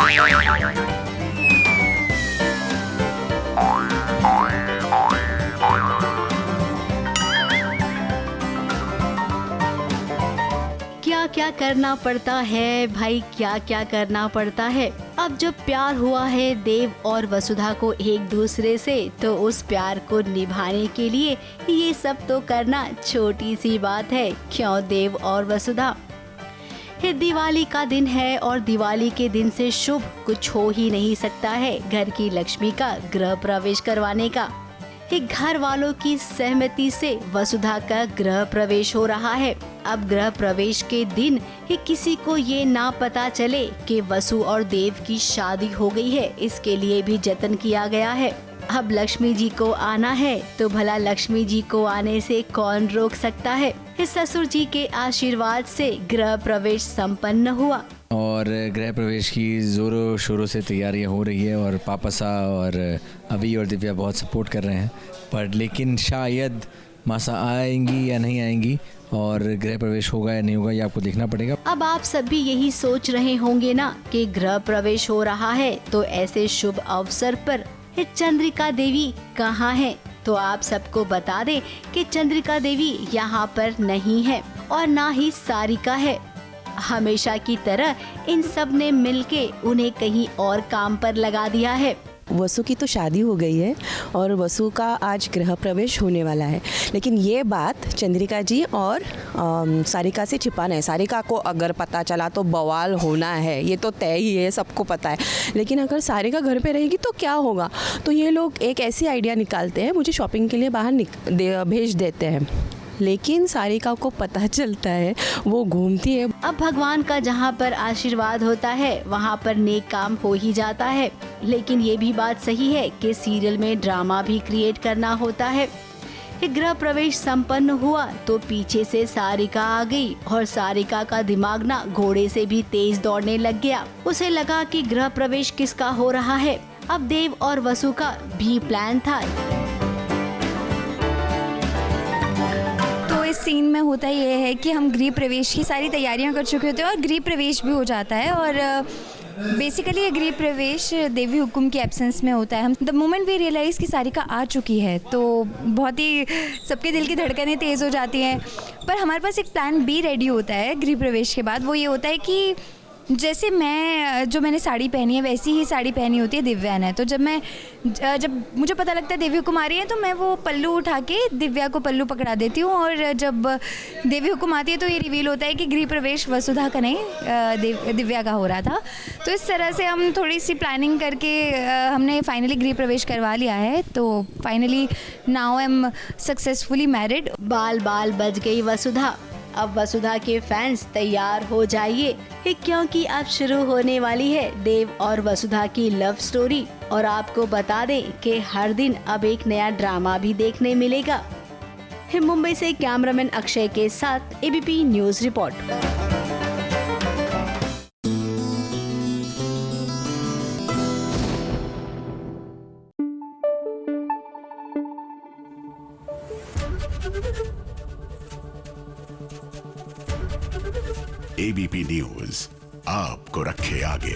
क्या क्या करना पड़ता है भाई, क्या क्या करना पड़ता है। अब जब प्यार हुआ है देव और वसुधा को एक दूसरे से, तो उस प्यार को निभाने के लिए ये सब तो करना छोटी सी बात है, क्यों देव और वसुधा। ये दिवाली का दिन है और दिवाली के दिन से शुभ कुछ हो ही नहीं सकता है घर की लक्ष्मी का गृह प्रवेश करवाने का। एक घर वालों की सहमति से वसुधा का गृह प्रवेश हो रहा है। अब गृह प्रवेश के दिन ही किसी को ये ना पता चले कि वसु और देव की शादी हो गई है, इसके लिए भी जतन किया गया है। अब लक्ष्मी जी को आना है तो भला लक्ष्मी जी को आने से कौन रोक सकता है। इस ससुर जी के आशीर्वाद से गृह प्रवेश संपन्न हुआ और गृह प्रवेश की ज़ोरों शोरों से तैयारियां हो रही है और पापा सा और अभी और दिव्या बहुत सपोर्ट कर रहे हैं। पर लेकिन शायद मासा आएंगी या नहीं आएंगी और गृह प्रवेश होगा या नहीं होगा ये आपको देखना पड़ेगा। अब आप सभी यही सोच रहे होंगे ना कि गृह प्रवेश हो रहा है तो ऐसे शुभ अवसर पर ये चंद्रिका देवी कहाँ है। तो आप सबको बता दें कि चंद्रिका देवी यहाँ पर नहीं है और ना ही सारिका है। हमेशा की तरह इन सब ने मिलके उन्हें कहीं और काम पर लगा दिया है। वसु की तो शादी हो गई है और वसु का आज गृह प्रवेश होने वाला है, लेकिन ये बात चंद्रिका जी और सारिका से छिपाना है। सारिका को अगर पता चला तो बवाल होना है, ये तो तय ही है, सबको पता है। लेकिन अगर सारिका घर पे रहेगी तो क्या होगा। तो ये लोग एक ऐसी आइडिया निकालते हैं, मुझे शॉपिंग के लिए बाहर भेज देते हैं। लेकिन सारिका को पता चलता है, वो घूमती है। अब भगवान का जहाँ पर आशीर्वाद होता है वहाँ पर नेक काम हो ही जाता है। लेकिन ये भी बात सही है कि सीरियल में ड्रामा भी क्रिएट करना होता है। गृह प्रवेश संपन्न हुआ तो पीछे से सारिका आ गई और सारिका का दिमाग ना घोड़े से भी तेज दौड़ने लग गया। उसे लगा कि गृह प्रवेश किसका हो रहा है। अब देव और वसु का भी प्लान था। इस सीन में होता ये है कि हम गृह प्रवेश की सारी तैयारियां कर चुके होते हैं और गृह प्रवेश भी हो जाता है। और बेसिकली ये गृह प्रवेश देवी हुकुम की एब्सेंस में होता है। हम द मोमेंट वी रियलाइज़ कि सारिका आ चुकी है तो बहुत ही सबके दिल की धड़कनें तेज़ हो जाती हैं। पर हमारे पास एक प्लान बी रेडी होता है गृह प्रवेश के बाद। वो ये होता है कि जैसे मैंने साड़ी पहनी है वैसी ही साड़ी पहनी होती है दिव्या ने। तो जब मुझे पता लगता है देवी हुकुम आ रही है तो मैं वो पल्लू उठा के दिव्या को पल्लू पकड़ा देती हूँ। और जब देवी हुकुम आती है तो ये रिवील होता है कि गृह प्रवेश वसुधा का नहीं दिव्या का हो रहा था। तो इस तरह से हम थोड़ी सी प्लानिंग करके हमने फाइनली गृह प्रवेश करवा लिया है। तो finally now I am successfully married. बाल बाल बच गई वसुधा। अब वसुधा के फैंस तैयार हो जाइए क्योंकि अब शुरू होने वाली है देव और वसुधा की लव स्टोरी। और आपको बता दें कि हर दिन अब एक नया ड्रामा भी देखने मिलेगा। मुंबई से कैमरामैन अक्षय के साथ ABP news report. ABP news आपको रखे आगे।